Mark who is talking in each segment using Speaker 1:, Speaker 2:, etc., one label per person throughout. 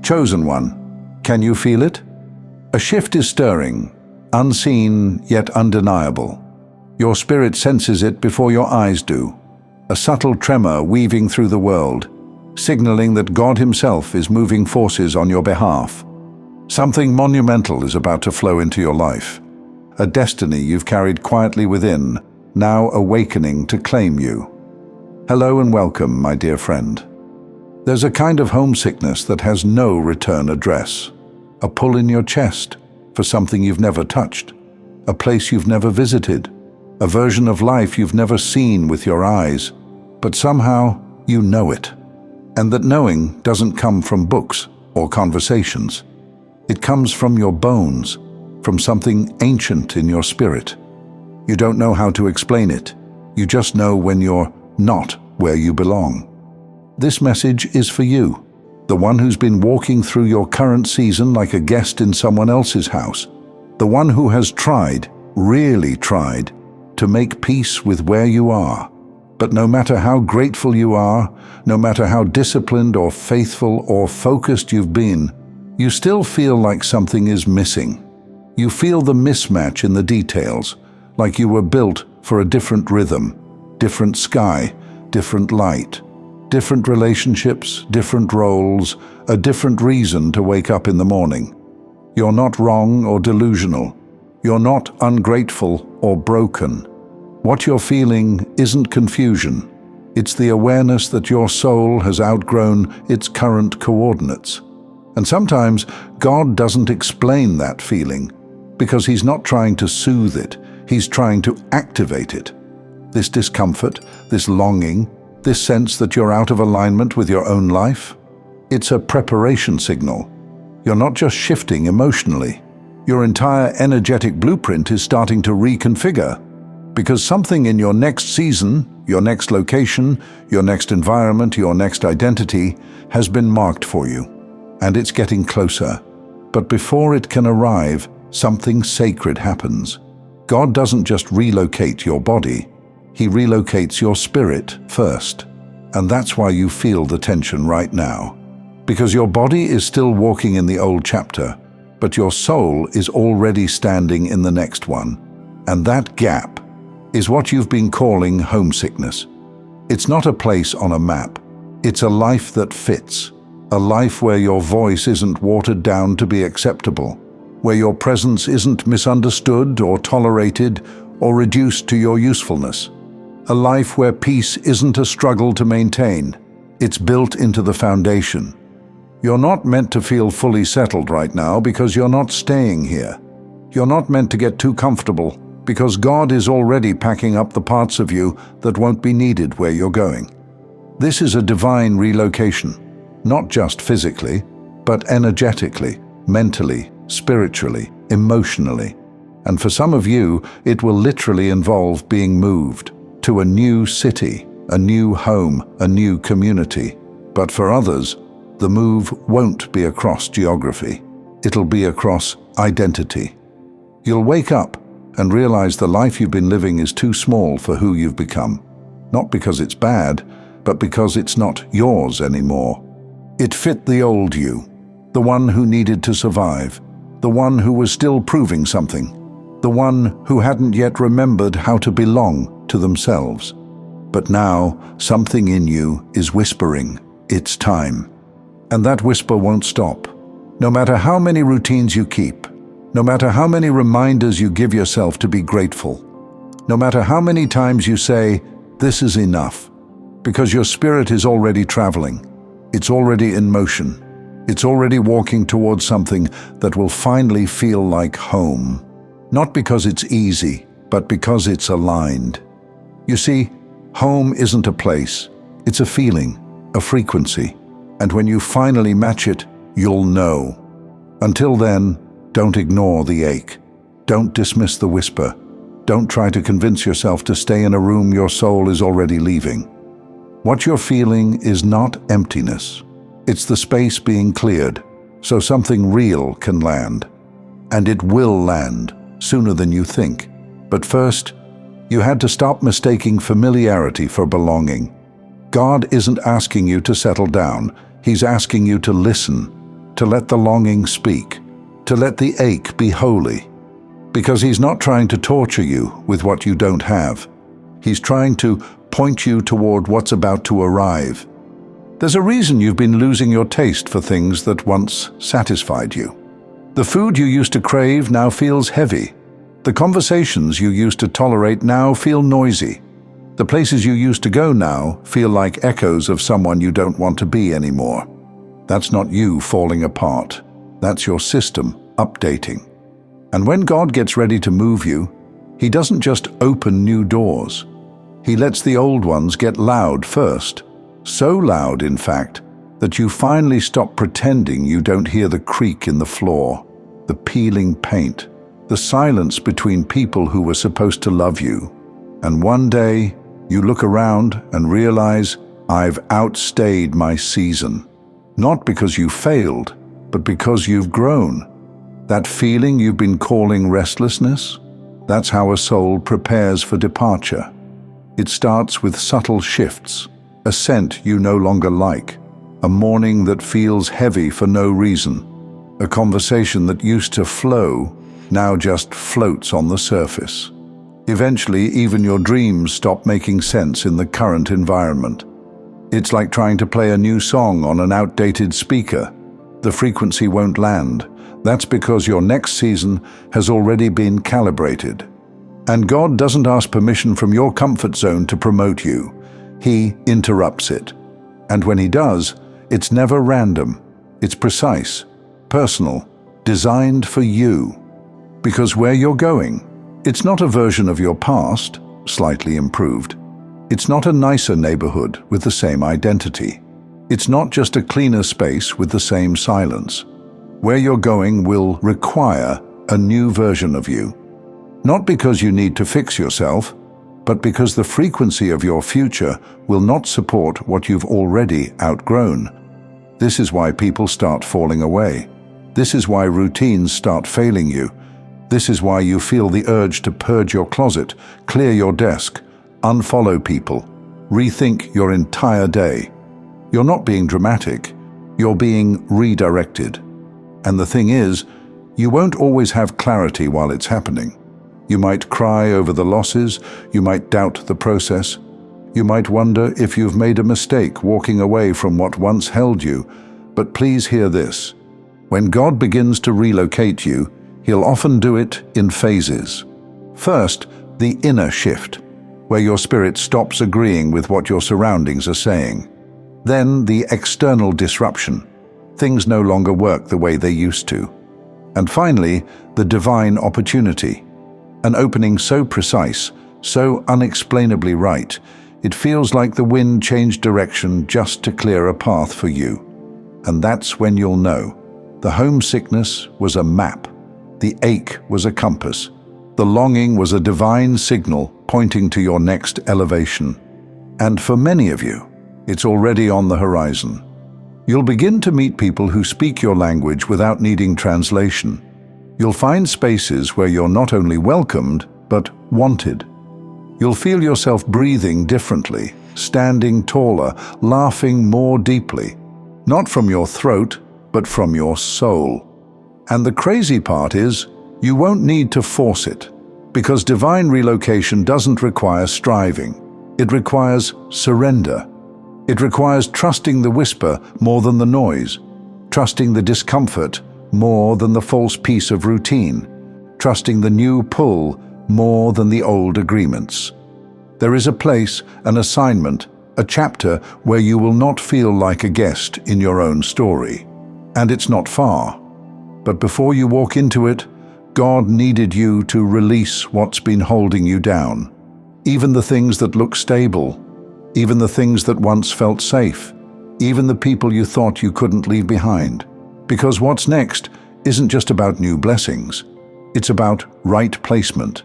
Speaker 1: Chosen one, can you feel it? A shift is stirring, unseen yet undeniable. Your spirit senses it before your eyes do. A subtle tremor weaving through the world, signaling that God Himself is moving forces on your behalf. Something monumental is about to flow into your life. A destiny you've carried quietly within, now awakening to claim you. Hello and welcome, my dear friend. There's a kind of homesickness that has no return address. A pull in your chest for something you've never touched, a place you've never visited, a version of life you've never seen with your eyes, but somehow you know it. And that knowing doesn't come from books or conversations. It comes from your bones, from something ancient in your spirit. You don't know how to explain it. You just know when you're not where you belong. This message is for you, the one who's been walking through your current season like a guest in someone else's house, the one who has tried, really tried, to make peace with where you are. But no matter how grateful you are, no matter how disciplined or faithful or focused you've been, you still feel like something is missing. You feel the mismatch in the details, like you were built for a different rhythm, different sky, different light, different relationships, different roles, a different reason to wake up in the morning. You're not wrong or delusional. You're not ungrateful or broken. What you're feeling isn't confusion. It's the awareness that your soul has outgrown its current coordinates. And sometimes God doesn't explain that feeling because He's not trying to soothe it. He's trying to activate it. This discomfort, this longing, this sense that you're out of alignment with your own life, it's a preparation signal. You're not just shifting emotionally. Your entire energetic blueprint is starting to reconfigure because something in your next season, your next location, your next environment, your next identity has been marked for you, and it's getting closer. But before it can arrive, something sacred happens. God doesn't just relocate your body, He relocates your spirit first. And that's why you feel the tension right now. Because your body is still walking in the old chapter, but your soul is already standing in the next one. And that gap is what you've been calling homesickness. It's not a place on a map. It's a life that fits. A life where your voice isn't watered down to be acceptable, where your presence isn't misunderstood or tolerated or reduced to your usefulness. A life where peace isn't a struggle to maintain. It's built into the foundation. You're not meant to feel fully settled right now because you're not staying here. You're not meant to get too comfortable because God is already packing up the parts of you that won't be needed where you're going. This is a divine relocation, not just physically, but energetically, mentally, spiritually, emotionally. And for some of you, it will literally involve being moved to a new city, a new home, a new community. But for others, the move won't be across geography. It'll be across identity. You'll wake up and realize the life you've been living is too small for who you've become. Not because it's bad, but because it's not yours anymore. It fit the old you, the one who needed to survive, the one who was still proving something, the one who hadn't yet remembered how to belong to themselves. But now, something in you is whispering, it's time. And that whisper won't stop. No matter how many routines you keep, no matter how many reminders you give yourself to be grateful, no matter how many times you say, this is enough, because your spirit is already traveling, it's already in motion, it's already walking towards something that will finally feel like home. Not because it's easy, but because it's aligned. You see, home isn't a place, it's a feeling, a frequency, and when you finally match it, you'll know. Until then, don't ignore the ache. Don't dismiss the whisper. Don't try to convince yourself to stay in a room your soul is already leaving. What you're feeling is not emptiness. It's the space being cleared, so something real can land. And it will land sooner than you think. But first, you had to stop mistaking familiarity for belonging. God isn't asking you to settle down. He's asking you to listen. to let the longing speak, to let the ache be holy. Because he's not trying to torture you with what you don't have. He's trying to point you toward what's about to arrive. There's a reason you've been losing your taste for things that once satisfied you. The food you used to crave now feels heavy. The conversations you used to tolerate now feel noisy. The places you used to go now feel like echoes of someone you don't want to be anymore. That's not you falling apart. That's your system updating. And when God gets ready to move you, he doesn't just open new doors. He lets the old ones get loud first. So loud, in fact, that you finally stop pretending you don't hear the creak in the floor, the peeling paint, the silence between people who were supposed to love you. And one day, you look around and realize, I've outstayed my season. Not because you failed, but because you've grown. That feeling you've been calling restlessness, that's how a soul prepares for departure. It starts with subtle shifts, a scent you no longer like, a morning that feels heavy for no reason, a conversation that used to flow now just floats on the surface. Eventually, even your dreams stop making sense in the current environment. It's like trying to play a new song on an outdated speaker. The frequency won't land. That's because your next season has already been calibrated. And God doesn't ask permission from your comfort zone to promote you. He interrupts it. And when he does, it's never random. It's precise, personal, designed for you. Because where you're going, it's not a version of your past, slightly improved. It's not a nicer neighborhood with the same identity. It's not just a cleaner space with the same silence. Where you're going will require a new version of you. Not because you need to fix yourself, but because the frequency of your future will not support what you've already outgrown. This is why people start falling away. This is why routines start failing you. This is why you feel the urge to purge your closet, clear your desk, unfollow people, rethink your entire day. You're not being dramatic, you're being redirected. And the thing is, you won't always have clarity while it's happening. You might cry over the losses, you might doubt the process, you might wonder if you've made a mistake walking away from what once held you. But please hear this. When God begins to relocate you, he'll often do it in phases. First, the inner shift, where your spirit stops agreeing with what your surroundings are saying. Then the external disruption. Things no longer work the way they used to. And finally, the divine opportunity. An opening so precise, so unexplainably right, it feels like the wind changed direction just to clear a path for you. And that's when you'll know. The homesickness was a map. The ache was a compass. The longing was a divine signal pointing to your next elevation. And for many of you, it's already on the horizon. You'll begin to meet people who speak your language without needing translation. You'll find spaces where you're not only welcomed, but wanted. You'll feel yourself breathing differently, standing taller, laughing more deeply, not from your throat, but from your soul. And the crazy part is, you won't need to force it, because divine relocation doesn't require striving. It requires surrender. It requires trusting the whisper more than the noise, trusting the discomfort more than the false peace of routine, trusting the new pull more than the old agreements. There is a place, an assignment, a chapter where you will not feel like a guest in your own story. And it's not far. But before you walk into it, God needed you to release what's been holding you down. Even the things that look stable, even the things that once felt safe, even the people you thought you couldn't leave behind. Because what's next isn't just about new blessings, it's about right placement.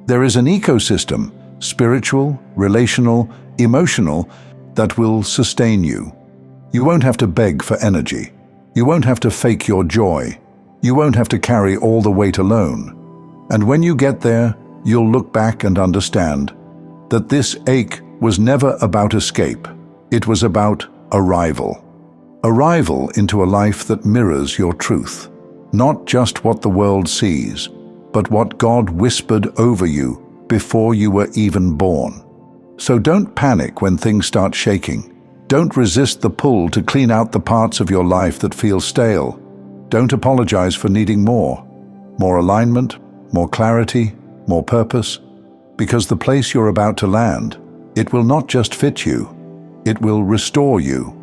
Speaker 1: There is an ecosystem, spiritual, relational, emotional, that will sustain you. You won't have to beg for energy. You won't have to fake your joy. You won't have to carry all the weight alone. And when you get there, you'll look back and understand that this ache was never about escape. It was about arrival. Arrival into a life that mirrors your truth. Not just what the world sees, but what God whispered over you before you were even born. So don't panic when things start shaking. Don't resist the pull to clean out the parts of your life that feel stale. Don't apologize for needing more. More alignment, more clarity, more purpose. Because the place you're about to land, it will not just fit you, it will restore you.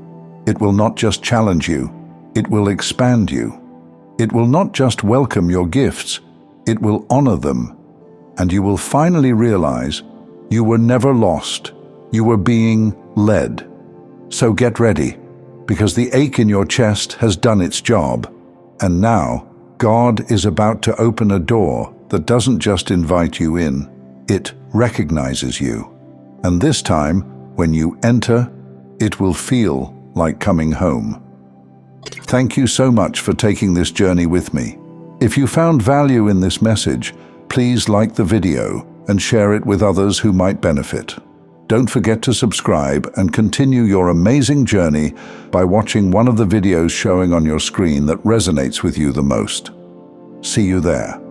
Speaker 1: It will not just challenge you, it will expand you. It will not just welcome your gifts, it will honor them. And you will finally realize you were never lost, you were being led. So get ready, because the ache in your chest has done its job. And now, God is about to open a door that doesn't just invite you in, it recognizes you. And this time, when you enter, it will feel like coming home. Thank you so much for taking this journey with me. If you found value in this message, please like the video and share it with others who might benefit. Don't forget to subscribe and continue your amazing journey by watching one of the videos showing on your screen that resonates with you the most. See you there.